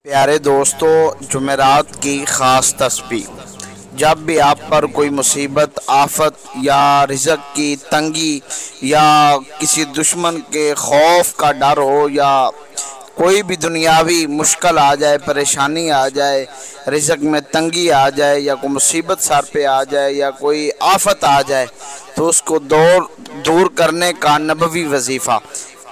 प्यारे दोस्तों, जुमेरात की ख़ास तस्बीह। जब भी आप पर कोई मुसीबत, आफत या रिज़्क़ की तंगी या किसी दुश्मन के खौफ का डर हो या कोई भी दुनियावी मुश्किल आ जाए, परेशानी आ जाए, रिज़्क़ में तंगी आ जाए या कोई मुसीबत सर पे आ जाए या कोई आफत आ जाए, तो उसको दूर करने का नबवी वजीफ़ा,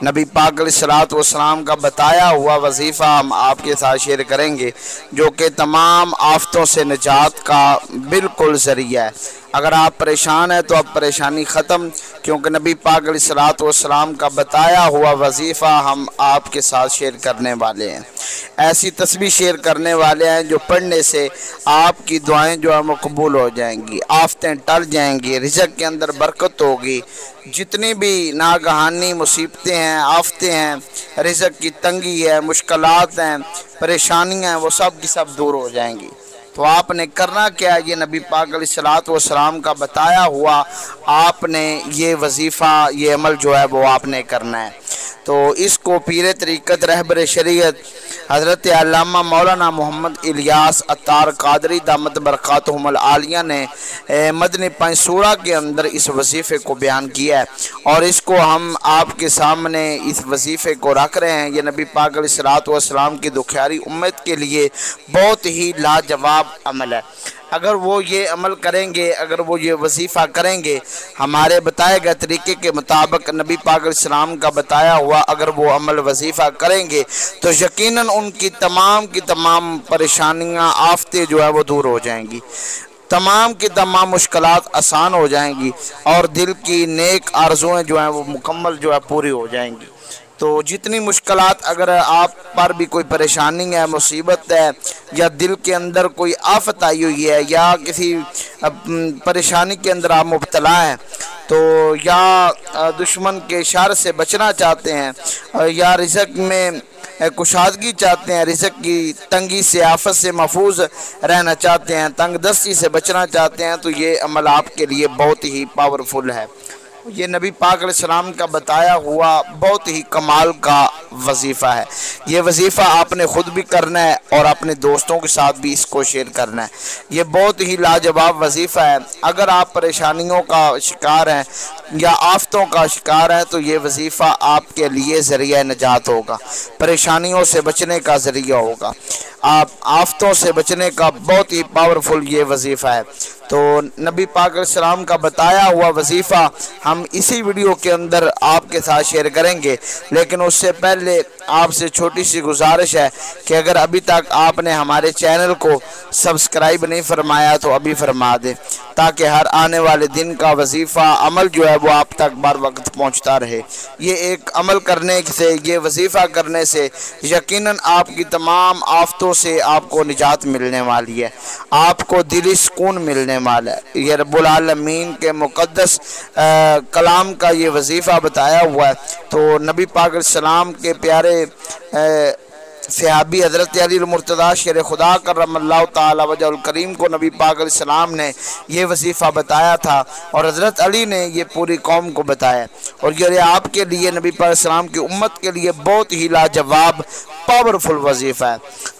नबी पाक अलैहिस्सलातु वस्सलाम का बताया हुआ वजीफ़ा हम आपके साथ शेयर करेंगे, जो कि तमाम आफतों से निजात का बिल्कुल ज़रिया है। अगर आप परेशान हैं तो अब परेशानी ख़त्म, क्योंकि नबी पाक अलैहिस्सलातु वस्सलाम का बताया हुआ वजीफ़ा हम आपके साथ शेयर करने वाले हैं। ऐसी तस्बीह शेयर करने वाले हैं जो पढ़ने से आपकी दुआएं जो है मकबूल हो जाएंगी, आफतें टल जाएंगी, रिज़्क़ के अंदर बरकत होगी, जितनी भी नागहानी मुसीबतें हैं, आफतें हैं, रिज़्क़ की तंगी है, मुश्किलात हैं, परेशानियाँ हैं, वो सब की सब दूर हो जाएंगी। तो आपने करना क्या है, ये नबी पाक अलैहिस्सलातु वस्सलाम का बताया हुआ आपने ये वजीफ़ा, ये अमल जो है वो आपने करना है। तो इसको पीर तरीक़त रहबर शरीयत हज़रत अल्लामा मौलाना मोहम्मद इलियास अत्तार क़ादरी दामत बरक़ातुहुमुल आलिया ने मदनी पंसूरा के अंदर इस वजीफ़े को बयान किया है और इसको हम आपके सामने इस वजीफ़े को रख रहे हैं। ये नबी पाक अलैहिस्सलातु वस्सलाम की दुखियारी उम्मत के लिए बहुत ही लाजवाब अमल है। अगर वो ये अमल करेंगे, अगर वो ये वजीफ़ा करेंगे हमारे बताए गए तरीके के मुताबिक, नबी पाक अलैहिस्सलाम का बताया हुआ अगर वो अमल वजीफ़ा करेंगे तो यकीनन उनकी तमाम परेशानियां, आफतें जो है वो दूर हो जाएंगी, तमाम की तमाम मुश्किलात आसान हो जाएंगी और दिल की नेक आरज़ुएँ जो हैं वो मुकम्मल जो है पूरी हो जाएंगी। तो जितनी मुश्किलात अगर आप पर भी कोई परेशानी है, मुसीबत है या दिल के अंदर कोई आफत आई हुई है या किसी परेशानी के अंदर आप मुब्तला हैं, तो या दुश्मन के शर से बचना चाहते हैं या रिज़्क़ में कुशादगी चाहते हैं, रिज़्क़ की तंगी से, आफत से महफूज रहना चाहते हैं, तंग दस्ती से बचना चाहते हैं, तो ये अमल आपके लिए बहुत ही पावरफुल है। ये नबी पाक अलैहिस्सलाम का बताया हुआ बहुत ही कमाल का वजीफ़ा है। ये वजीफ़ा आपने ख़ुद भी करना है और अपने दोस्तों के साथ भी इसको शेयर करना है। ये बहुत ही लाजवाब वजीफ़ा है। अगर आप परेशानियों का शिकार हैं या आफतों का शिकार हैं तो ये वजीफ़ा आपके लिए ज़रिया निजात होगा, परेशानियों से बचने का ज़रिया होगा, आप आफतों से बचने का बहुत ही पावरफुल ये वजीफ़ा है। तो नबी पाक अलैहिस्सलाम का बताया हुआ वजीफ़ा हम इसी वीडियो के अंदर आपके साथ शेयर करेंगे, लेकिन उससे पहले आपसे छोटी सी गुजारिश है कि अगर अभी तक आपने हमारे चैनल को सब्सक्राइब नहीं फरमाया तो अभी फरमा दें, ताकि हर आने वाले दिन का वजीफ़ा, अमल जो है वो आप तक बर वक्त पहुँचता रहे। ये एक अमल करने से, ये वजीफ़ा करने से यकीनन आपकी तमाम आफतों से आपको निजात मिलने वाली है, आपको दिली सुकून मिलने वाला है। ये रब्बुल आलमीन के मुक़द्दस कलाम का ये वजीफ़ा बताया हुआ है। तो नबी पाक अलैहिस्सलाम के प्यारे सहाबी हज़रत अली मुर्तज़ा शेर खुदा करमल्लाहु ताला वजहुल करीम को नबी पाक अलैहिस्सलाम ने ये वजीफ़ा बताया था और हज़रत अली ने ये पूरी कौम को बताया, और ये आपके लिए, नबी पाक अलैहिस्सलाम की उम्मत के लिए बहुत ही लाजवाब पावरफुल वजीफ़ा है।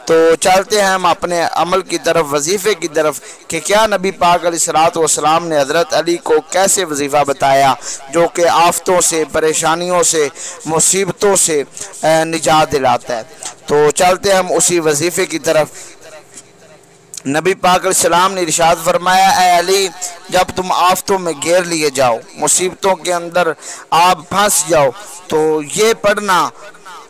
तो चलते हैं हम अपने अमल की तरफ, वजीफ़े की तरफ, कि क्या नबी पाक अलैहिस्सलातु वस्सलाम ने हज़रत अली को कैसे वजीफ़ा बताया जो कि आफतों से, परेशानियों से, मुसीबतों से निजात दिलाता है। तो चलते हैं हम उसी वजीफ़े की तरफ। नबी पाक अलैहिस्सलाम ने इरशाद फरमाया, ऐ अली, जब तुम आफतों में घेर लिए जाओ, मुसीबतों के अंदर आप फंस जाओ, तो ये पढ़ना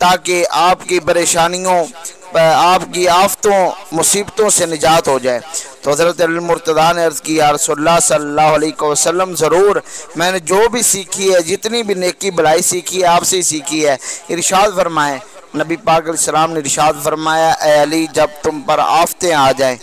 ताकि आपकी परेशानियों, आपकी आफतों, मुसीबतों से निजात हो जाए। तो हज़रत अली मुर्तज़ा ने अर्ज़ की, या रसूलल्लाह सल्लल्लाहु अलैहि वसल्लम, ज़रूर मैंने जो भी सीखी है, जितनी भी नेकी भलाई सीखी है, आपसे ही सीखी है। इरशाद फरमाएं, नबी पाक अलैहिस्सलाम ने इरशाद फरमाया, ऐ अली, जब तुम पर आफतें आ जाएं,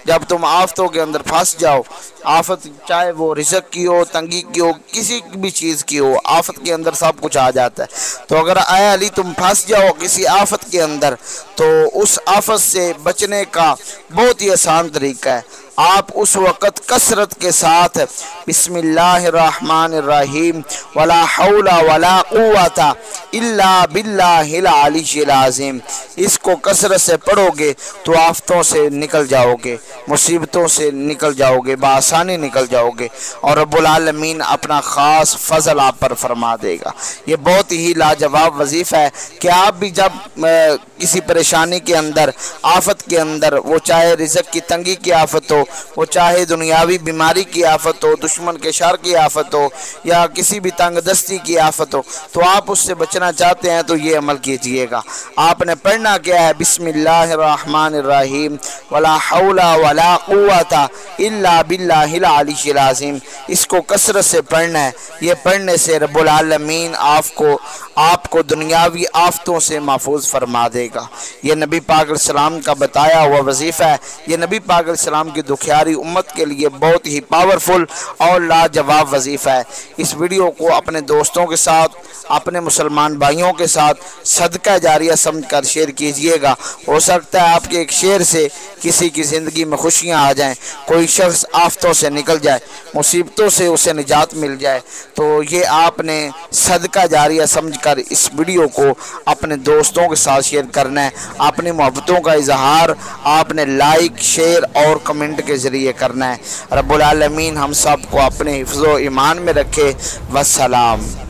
जब तुम आफतों के अंदर फंस जाओ, आफत चाहे वो रिज़्क़ की हो, तंगी की हो, किसी भी चीज़ की हो, आफत के अंदर सब कुछ आ जाता है। तो अगर आया अली तुम फंस जाओ किसी आफत के अंदर, तो उस आफत से बचने का बहुत ही आसान तरीका है। आप उस वक़्त कसरत के साथ बिस्मिल्लाहिर्रहमानिर्रहीम वला हौला वला कुव्वता इल्ला बिल्लाहिल अलीय्यिल अज़ीम। इसको कसरत से पढ़ोगे तो आफतों से निकल जाओगे, मुसीबतों से निकल जाओगे, बआसानी निकल जाओगे और रब्बुल आलमीन अपना ख़ास फ़ज़ल आप पर फरमा देगा। ये बहुत ही लाजवाब वजीफ़ा है कि आप भी जब किसी परेशानी के अंदर, आफत के अंदर, वो चाहे रिज़्क़ की तंगी की आफत हो, वो चाहे दुनियावी बीमारी की आफत हो, दुश्मन के शर की आफत हो या किसी भी तंग दस्ती की आफत हो, तो आप उससे बचना चाहते हैं तो ये अमल कीजिएगा। आपने पढ़ना क्या है, बिस्मिल्लाहिर्रहमानिर्रहीम वला हौला वला कुव्वता इल्ला बिल्लाहिल अलीय्यिल अज़ीम। इसको कसरत से पढ़ना है। ये पढ़ने से रब्बुल आलमीन आपको दुनियावी आफतों से महफूज फरमा देगा। ये नबी पाक अलैहिस्सलाम का बताया हुआ वजीफ़ा है। ये नबी पाक अलैहिस्सलाम की दुखियारी उम्मत के लिए बहुत ही पावरफुल और लाजवाब वजीफ़ा है। इस वीडियो को अपने दोस्तों के साथ, अपने मुसलमान भाइयों के साथ सदका जारिया समझकर शेयर कीजिएगा। हो सकता है आपके एक शेयर से किसी की ज़िंदगी में खुशियाँ आ जाएं, कोई शख्स आफतों से निकल जाए, मुसीबतों से उसे निजात मिल जाए। तो ये आपने सदका जारिया समझकर इस वीडियो को अपने दोस्तों के साथ शेयर करना है। अपनी मोहब्बतों का इजहार आपने लाइक, शेयर और कमेंट के ज़रिए करना है। रब्बुल आलमीन हम सब को अपने हिफ्ज़ो ईमान में रखे। वस्सलाम।